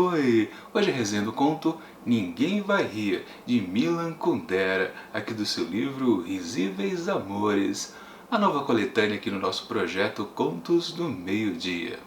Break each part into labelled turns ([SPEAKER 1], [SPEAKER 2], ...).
[SPEAKER 1] Oi, hoje resenhando o conto Ninguém Vai Rir, de Milan Kundera, aqui do seu livro Risíveis Amores, a nova coletânea aqui no nosso projeto Contos do Meio-Dia.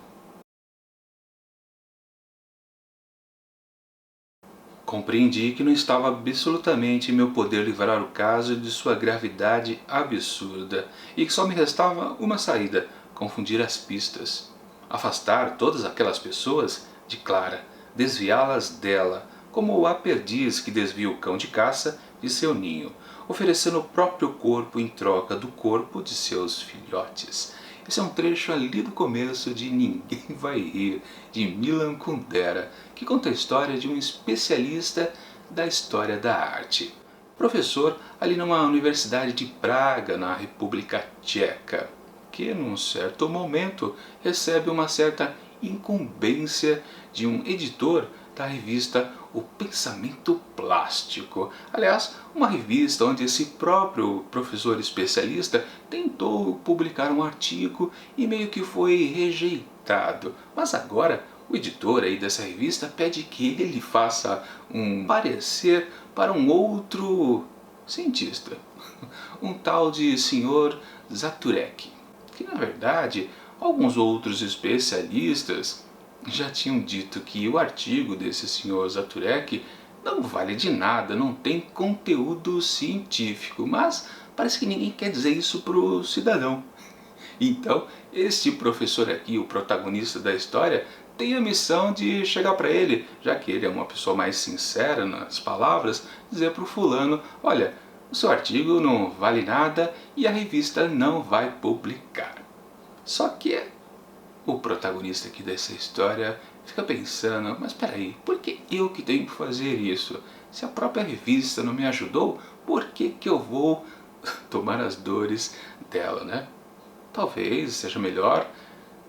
[SPEAKER 1] Compreendi que não estava absolutamente em meu poder livrar o caso de sua gravidade absurda e que só me restava uma saída: confundir as pistas. Afastar todas aquelas pessoas de Clara, desviá-las dela, como a perdiz que desvia o cão de caça de seu ninho, oferecendo o próprio corpo em troca do corpo de seus filhotes. Esse é um trecho ali do começo de Ninguém Vai Rir, de Milan Kundera, que conta a história de um especialista da história da arte. Professor ali numa universidade de Praga, na República Tcheca, que num certo momento recebe uma certa incumbência de um editor da revista O Pensamento Plástico. Aliás, uma revista onde esse próprio professor especialista tentou publicar um artigo e meio que foi rejeitado. Mas agora o editor aí dessa revista pede que ele faça um parecer para um outro cientista, um tal de Sr. Zaturek, que na verdade alguns outros especialistas já tinham dito que o artigo desse Sr. Zaturek não vale de nada, não tem conteúdo científico, mas parece que ninguém quer dizer isso para o cidadão. Então, este professor aqui, o protagonista da história, tem a missão de chegar para ele, já que ele é uma pessoa mais sincera nas palavras, dizer para o fulano: olha, o seu artigo não vale nada e a revista não vai publicar. Só que o protagonista aqui dessa história fica pensando: mas peraí, por que eu que tenho que fazer isso? Se a própria revista não me ajudou, por que eu vou tomar as dores dela, né? Talvez seja melhor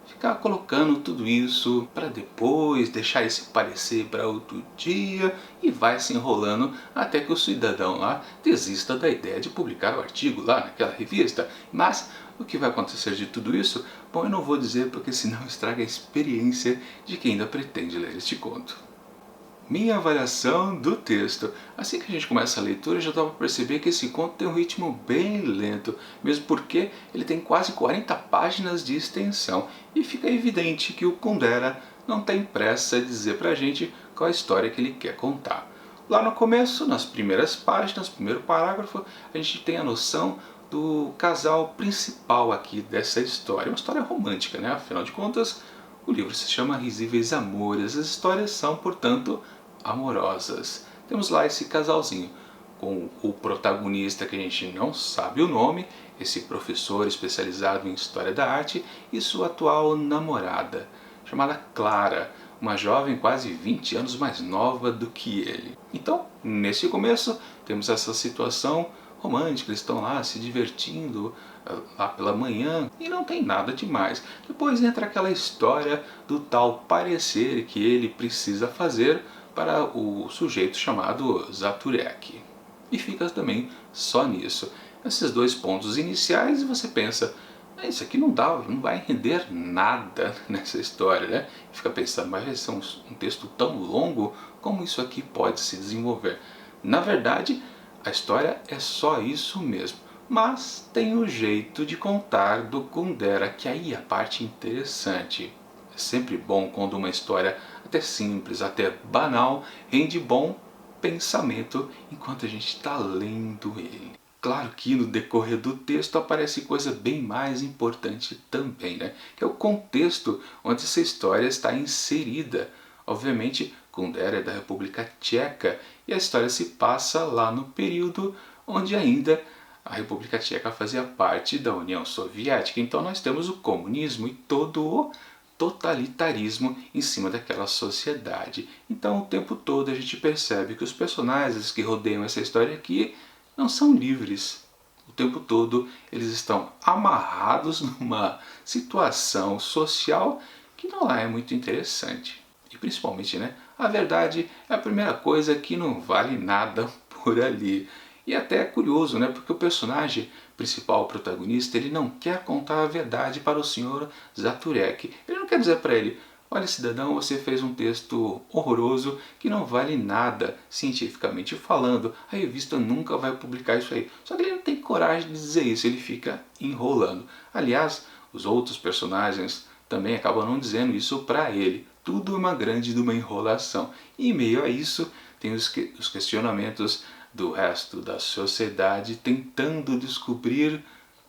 [SPEAKER 1] ficar colocando tudo isso para depois, deixar esse parecer para outro dia, e vai se enrolando até que o cidadão lá desista da ideia de publicar o artigo lá naquela revista. Mas o que vai acontecer de tudo isso? Bom, eu não vou dizer porque senão estraga a experiência de quem ainda pretende ler este conto. Minha avaliação do texto. Assim que a gente começa a leitura, já dá para perceber que esse conto tem um ritmo bem lento, mesmo porque ele tem quase 40 páginas de extensão, e fica evidente que o Kundera não tem pressa de dizer pra gente qual a história que ele quer contar. Lá no começo, nas primeiras páginas, primeiro parágrafo, a gente tem a noção do casal principal aqui dessa história. Uma história romântica, né? Afinal de contas, o livro se chama Risíveis Amores. As histórias são, portanto, amorosas. Temos lá esse casalzinho, com o protagonista que a gente não sabe o nome, esse professor especializado em História da Arte, e sua atual namorada, chamada Clara, uma jovem quase 20 anos mais nova do que ele. Então, nesse começo, temos essa situação romântica, eles estão lá se divertindo lá pela manhã e não tem nada demais. Depois entra aquela história do tal parecer que ele precisa fazer para o sujeito chamado Zaturek. E fica também só nisso. Esses dois pontos iniciais, e você pensa: isso aqui não vai render nada nessa história, né? E fica pensando: mas vai ser um texto tão longo, como isso aqui pode se desenvolver? Na verdade, a história é só isso mesmo, mas tem o jeito de contar do Kundera, que aí é a parte interessante. É sempre bom quando uma história até simples, até banal, rende bom pensamento enquanto a gente está lendo ele. Claro que no decorrer do texto aparece coisa bem mais importante também, né? Que é o contexto onde essa história está inserida. Obviamente, Kundera é da República Tcheca e a história se passa lá no período onde ainda a República Tcheca fazia parte da União Soviética. Então nós temos o comunismo e todo o totalitarismo em cima daquela sociedade. Então o tempo todo a gente percebe que os personagens que rodeiam essa história aqui não são livres. O tempo todo eles estão amarrados numa situação social que não é muito interessante. E principalmente, né, a verdade é a primeira coisa que não vale nada por ali. E até é curioso, né, porque o personagem principal, o protagonista, ele não quer contar a verdade para o Sr. Zaturek. Ele não quer dizer para ele: olha cidadão, você fez um texto horroroso que não vale nada cientificamente falando, a revista nunca vai publicar isso aí. Só que ele não tem coragem de dizer isso, ele fica enrolando. Aliás, os outros personagens também acabam não dizendo isso para ele. Tudo é uma grande de uma enrolação. E em meio a isso, tem os questionamentos do resto da sociedade tentando descobrir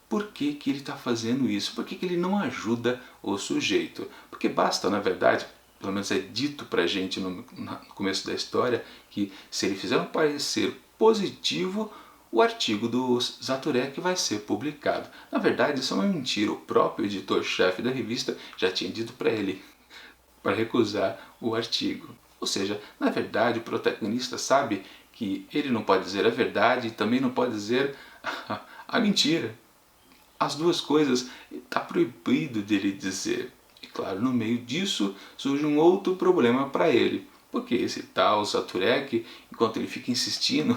[SPEAKER 1] por que ele está fazendo isso, por que ele não ajuda o sujeito. Porque basta, na verdade, pelo menos é dito pra gente no começo da história, que se ele fizer um parecer positivo, o artigo do Zaturek vai ser publicado. Na verdade, isso é uma mentira. O próprio editor-chefe da revista já tinha dito para ele para recusar o artigo. Ou seja, na verdade, o protagonista sabe que ele não pode dizer a verdade e também não pode dizer a mentira. As duas coisas está proibido dele dizer. E claro, no meio disso surge um outro problema para ele. Porque esse tal Zaturek, enquanto ele fica insistindo,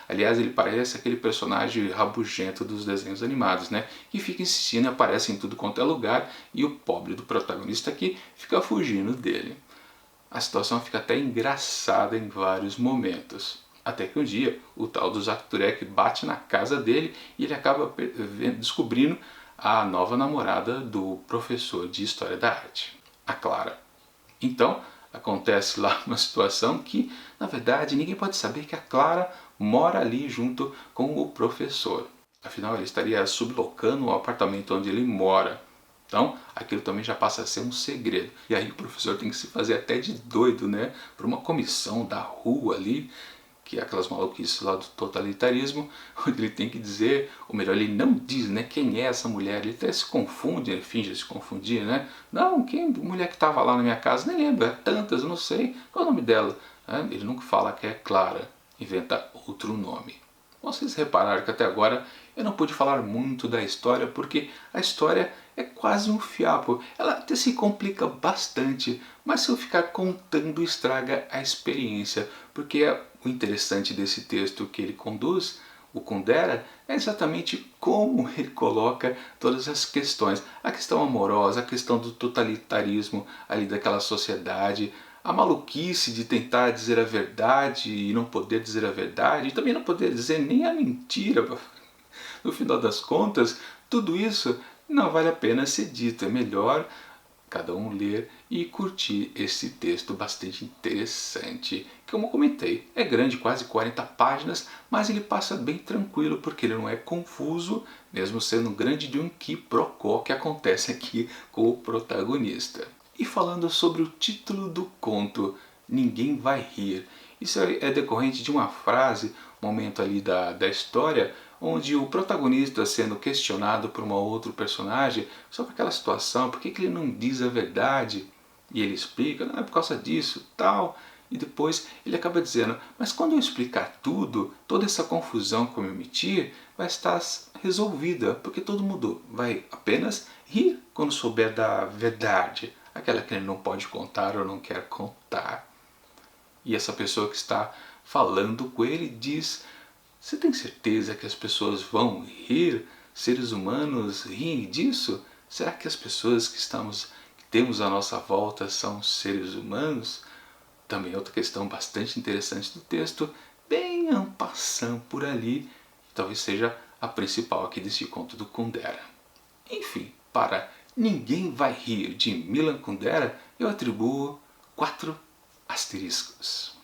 [SPEAKER 1] aliás, ele parece aquele personagem rabugento dos desenhos animados, né? Que fica insistindo e aparece em tudo quanto é lugar e o pobre do protagonista aqui fica fugindo dele. A situação fica até engraçada em vários momentos. Até que um dia o tal do Zaturek bate na casa dele e ele acaba descobrindo a nova namorada do professor de História da Arte, a Clara. Então acontece lá uma situação que, na verdade, ninguém pode saber que a Clara mora ali junto com o professor. Afinal, ele estaria sublocando o apartamento onde ele mora. Então, aquilo também já passa a ser um segredo. E aí o professor tem que se fazer até de doido, né? Por uma comissão da rua ali, que é aquelas maluquices lá do totalitarismo, onde ele tem que dizer, ou melhor, ele não diz, né, quem é essa mulher, ele até se confunde, ele finge se confundir, né? Não, quem mulher que estava lá na minha casa, nem lembro, é tantas, eu não sei, qual é o nome dela? Ele nunca fala que é Clara, inventa outro nome. Vocês repararam que até agora eu não pude falar muito da história, porque a história é quase um fiapo. Ela até se complica bastante, mas se eu ficar contando estraga a experiência, porque o interessante desse texto que ele conduz, o Kundera, é exatamente como ele coloca todas as questões. A questão amorosa, a questão do totalitarismo ali daquela sociedade, a maluquice de tentar dizer a verdade e não poder dizer a verdade, e também não poder dizer nem a mentira. No final das contas, tudo isso não vale a pena ser dito. É melhor cada um ler e curtir esse texto bastante interessante. Como eu comentei, é grande, quase 40 páginas, mas ele passa bem tranquilo porque ele não é confuso, mesmo sendo grande de um quiprocó que acontece aqui com o protagonista. E falando sobre o título do conto, Ninguém Vai Rir. Isso é decorrente de uma frase, momento ali da história, onde o protagonista sendo questionado por um outro personagem sobre aquela situação, por que ele não diz a verdade? E ele explica, não, é por causa disso, tal. E depois ele acaba dizendo, mas quando eu explicar tudo, toda essa confusão que eu me meti vai estar resolvida, porque todo mundo vai apenas rir quando souber da verdade, aquela que ele não pode contar ou não quer contar. E essa pessoa que está falando com ele diz, você tem certeza que as pessoas vão rir? Seres humanos riem disso? Será que as pessoas que temos à nossa volta são seres humanos? Também outra questão bastante interessante do texto, bem en passant por ali, talvez seja a principal aqui desse conto do Kundera. Enfim, para Ninguém Vai Rir de Milan Kundera, eu atribuo 4 asteriscos.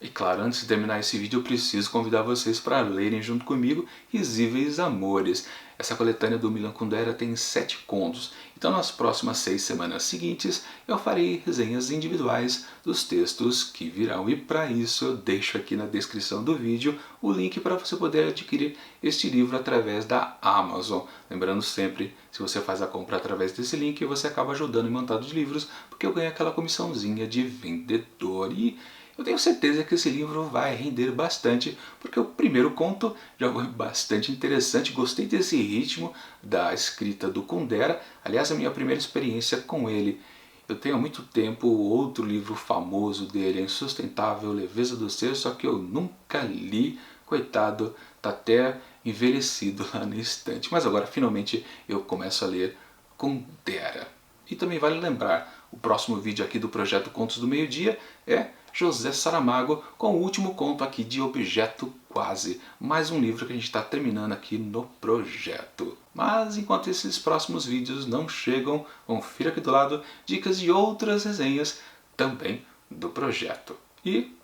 [SPEAKER 1] E claro, antes de terminar esse vídeo eu preciso convidar vocês para lerem junto comigo Risíveis Amores. Essa coletânea do Milan Kundera tem 7 contos, então nas próximas 6 semanas seguintes eu farei resenhas individuais dos textos que virão. E para isso eu deixo aqui na descrição do vídeo o link para você poder adquirir este livro através da Amazon. Lembrando sempre, se você faz a compra através desse link, você acaba ajudando em montado de livros, porque eu ganho aquela comissãozinha de vendedor. E eu tenho certeza que esse livro vai render bastante, porque o primeiro conto já foi bastante interessante, gostei desse ritmo da escrita do Kundera, aliás a minha primeira experiência com ele. Eu tenho há muito tempo outro livro famoso dele, A Insustentável Leveza do Ser, só que eu nunca li, coitado, tá até envelhecido lá na estante. Mas agora finalmente eu começo a ler Kundera. E também vale lembrar, O próximo vídeo aqui do Projeto Contos do Meio-Dia é José Saramago com o último conto aqui de Objeto Quase. Mais um livro que a gente está terminando aqui no projeto. Mas enquanto esses próximos vídeos não chegam, confira aqui do lado dicas de outras resenhas também do projeto. E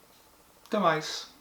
[SPEAKER 1] até mais!